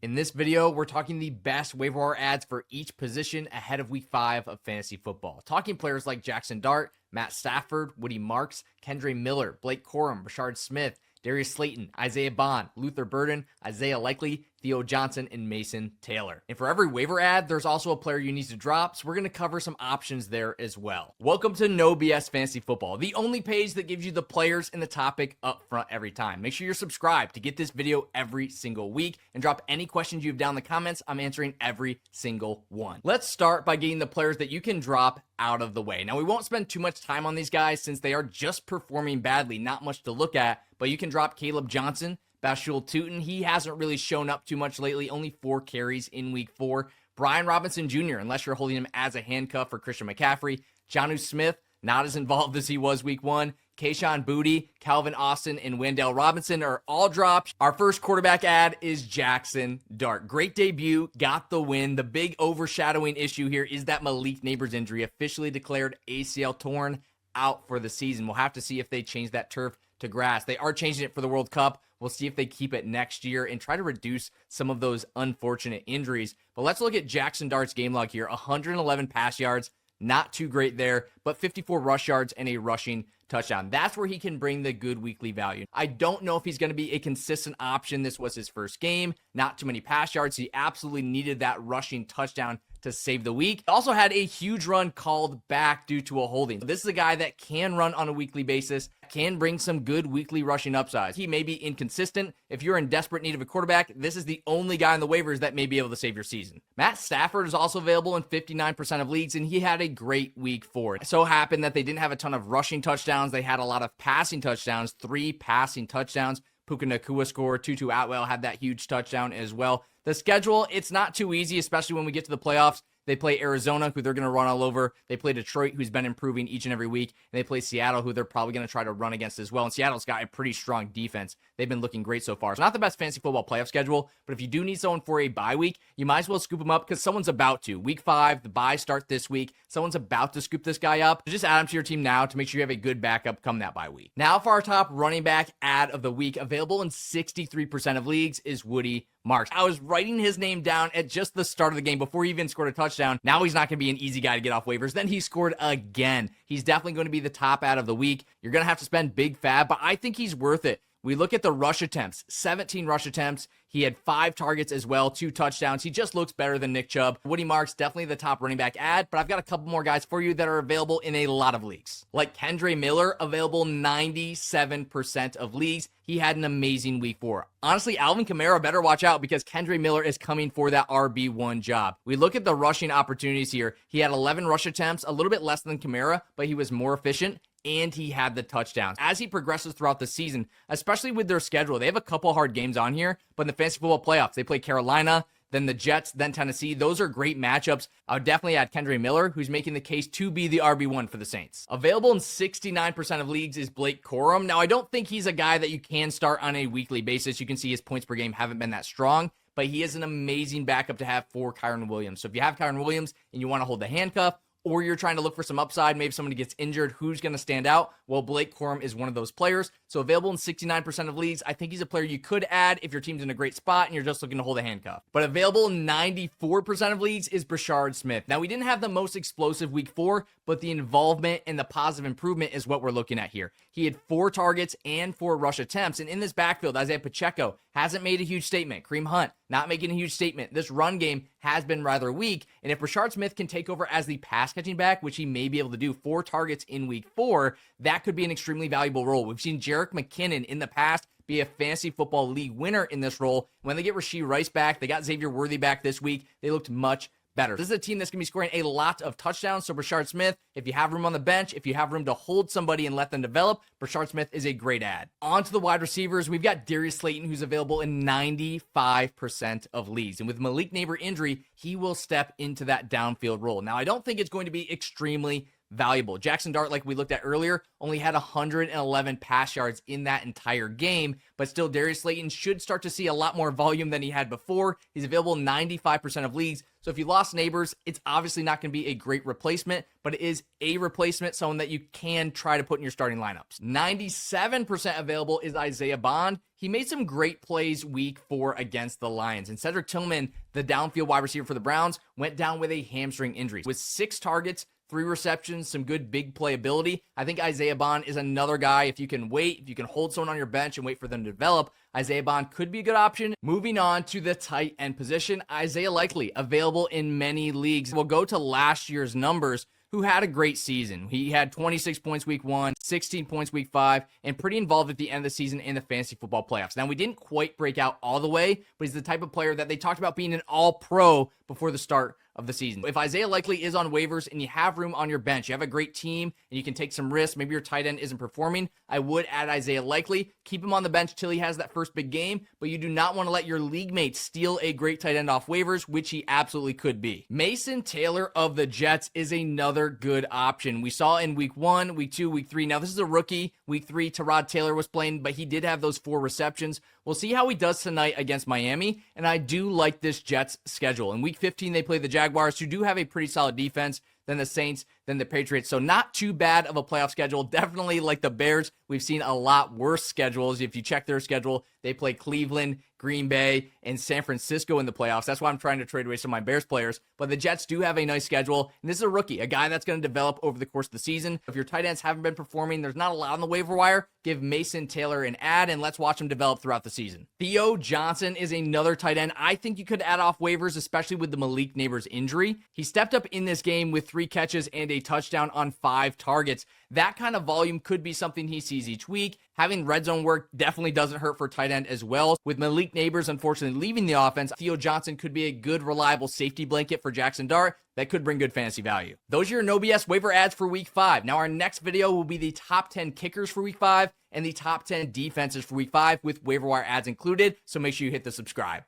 In this video, we're talking the best waiver wire ads for each position ahead of week 5 of fantasy football. Talking players like Jackson Dart, Matt Stafford, Woody Marks, Kendre Miller, Blake Corum, Rashard Smith, Darius Slayton, Isaiah Bond, Luther Burden, Isaiah Likely, Theo Johnson, and Mason Taylor. And for every waiver ad, there's also a player you need to drop, so we're going to cover some options there as well. Welcome to No BS Fantasy Football, the only page that gives you the players and the topic up front every time. Make sure you're subscribed to get this video every single week, and drop any questions you have down in the comments. I'm answering every single one. Let's start by getting the players that you can drop out of the way. Now, we won't spend too much time on these guys since they are just performing badly, not much to look at, but you can drop Caleb Johnson, Bashul Tootin. He hasn't really shown up too much lately, only 4 carries in week 4. Brian Robinson Jr., unless you're holding him as a handcuff for Christian McCaffrey. Jonnu Smith, not as involved as he was week 1. Kayshon Boutte, Calvin Austin, and Wendell Robinson are all dropped. Our first quarterback ad is Jackson Dart. Great debut, got the win. The big overshadowing issue here is that Malik Neighbors injury, officially declared ACL torn, out for the season. We'll have to see if they change that turf to grass. They are changing it for the World Cup. We'll see if they keep it next year and try to reduce some of those unfortunate injuries. But let's look at Jackson Dart's game log here. 111 pass yards, not too great there, but 54 rush yards and a rushing touchdown. That's where he can bring the good weekly value. I don't know if he's going to be a consistent option. This was his first game. Not too many pass yards. He absolutely needed that rushing touchdown to save the week. Also had a huge run called back due to a holding. This is a guy that can run on a weekly basis, can bring some good weekly rushing upsides. He may be inconsistent. If you're in desperate need of a quarterback, this is the only guy in the waivers that may be able to save your season. Matt Stafford is also available in 59% of leagues, and he had a great week 4. It so happened that they didn't have a ton of rushing touchdowns. They had a lot of passing touchdowns, 3 passing touchdowns. Puka Nacua scored, Tutu Atwell had that huge touchdown as well. The schedule, it's not too easy, especially when we get to the playoffs. They play Arizona, who they're going to run all over. They play Detroit, who's been improving each and every week. And they play Seattle, who they're probably going to try to run against as well. And Seattle's got a pretty strong defense. They've been looking great so far. So not the best fantasy football playoff schedule, but if you do need someone for a bye week, you might as well scoop him up because someone's about to. Week 5, the bye start this week. Someone's about to scoop this guy up. So just add him to your team now to make sure you have a good backup come that bye week. Now for our top running back ad of the week, available in 63% of leagues, is Woody Marks. I was writing his name down at just the start of the game before he even scored a touchdown. Now he's not going to be an easy guy to get off waivers. Then he scored again. He's definitely going to be the top ad of the week. You're going to have to spend big fab, but I think he's worth it. We look at the rush attempts, 17 rush attempts. He had 5 targets as well, 2 touchdowns. He just looks better than Nick Chubb. Woody Marks, definitely the top running back ad, but I've got a couple more guys for you that are available in a lot of leagues. Like Kendre Miller, available 97% of leagues. He had an amazing week 4. Honestly, Alvin Kamara better watch out because Kendre Miller is coming for that RB1 job. We look at the rushing opportunities here. He had 11 rush attempts, a little bit less than Kamara, but he was more efficient. And he had the touchdowns. As he progresses throughout the season, especially with their schedule, they have a couple hard games on here, but in the fantasy football playoffs, they play Carolina, then the Jets, then Tennessee. Those are great matchups. I would definitely add Kendre Miller, who's making the case to be the RB1 for the Saints. Available in 69% of leagues is Blake Corum. Now, I don't think he's a guy that you can start on a weekly basis. You can see his points per game haven't been that strong, but he is an amazing backup to have for Kyren Williams. So if you have Kyren Williams and you want to hold the handcuff, or you're trying to look for some upside, maybe somebody gets injured, who's going to stand out? Well, Blake Corum is one of those players. So available in 69% of leagues, I think he's a player you could add if your team's in a great spot and you're just looking to hold a handcuff. But available in 94% of leagues is Rashard Smith. Now, we didn't have the most explosive week 4, but the involvement and the positive improvement is what we're looking at here. He had 4 targets and 4 rush attempts. And in this backfield, Isaiah Pacheco hasn't made a huge statement. Kareem Hunt not making a huge statement. This run game has been rather weak. And if Rashard Smith can take over as the pass catching back, which he may be able to do, 4 targets in week 4, that could be an extremely valuable role. We've seen Jerick McKinnon in the past be a fantasy football league winner in this role. When they get Rashee Rice back, they got Xavier Worthy back this week. They looked much better. This is a team that's going to be scoring a lot of touchdowns. So Rashard Smith, if you have room on the bench, if you have room to hold somebody and let them develop, Rashard Smith is a great ad. On to the wide receivers. We've got Darius Slayton, who's available in 95% of leagues. And with Malik Neighbor injury, he will step into that downfield role. Now, I don't think it's going to be extremely valuable. Jackson Dart, like we looked at earlier, only had 111 pass yards in that entire game, but still Darius Slayton should start to see a lot more volume than he had before. He's available in 95% of leagues. So if you lost Neighbors, it's obviously not going to be a great replacement, but it is a replacement, someone that you can try to put in your starting lineups. 97% available is Isaiah Bond. He made some great plays week 4 against the Lions. And Cedric Tillman, the downfield wide receiver for the Browns, went down with a hamstring injury. With 6 targets, 3 receptions, some good big playability. I think Isaiah Bond is another guy. If you can wait, if you can hold someone on your bench and wait for them to develop, Isaiah Bond could be a good option. Moving on to the tight end position, Isaiah Likely, available in many leagues. We'll go to last year's numbers, who had a great season. He had 26 points week 1, 16 points week 5, and pretty involved at the end of the season in the fantasy football playoffs. Now, we didn't quite break out all the way, but he's the type of player that they talked about being an all-pro before the start of the season. If Isaiah Likely is on waivers and you have room on your bench, you have a great team and you can take some risks, maybe your tight end isn't performing, I would add Isaiah Likely. Keep him on the bench till he has that first big game, but you do not want to let your league mates steal a great tight end off waivers, which he absolutely could be. Mason Taylor of the Jets is another good option. We saw in week 1, week 2, week 3. Now, this is a rookie. Week 3, Tyrod Taylor was playing, but he did have those 4 receptions. We'll see how he does tonight against Miami, and I do like this Jets schedule. In week 15, they play the Jaguars, who do have a pretty solid defense, then the Saints, then the Patriots. So not too bad of a playoff schedule. Definitely like the Bears, we've seen a lot worse schedules. If you check their schedule, they play Cleveland, Green Bay, and San Francisco in the playoffs. That's why I'm trying to trade away some of my Bears players. But the Jets do have a nice schedule, and this is a rookie, a guy that's going to develop over the course of the season. If your tight ends haven't been performing, there's not a lot on the waiver wire, give Mason Taylor an add, and let's watch him develop throughout the season. Theo Johnson is another tight end I think you could add off waivers, especially with the Malik Neighbors injury. He stepped up in this game with 3 catches and a touchdown on 5 targets. That kind of volume could be something he sees each week. Having red zone work definitely doesn't hurt for tight end as well. With Malik Neighbors unfortunately leaving the offense, Theo Johnson could be a good, reliable safety blanket for Jackson Dart that could bring good fantasy value. Those are your no BS waiver ads for week 5. Now, our next video will be the top 10 kickers for week 5 and the top 10 defenses for week 5 with waiver wire ads included. So make sure you hit the subscribe.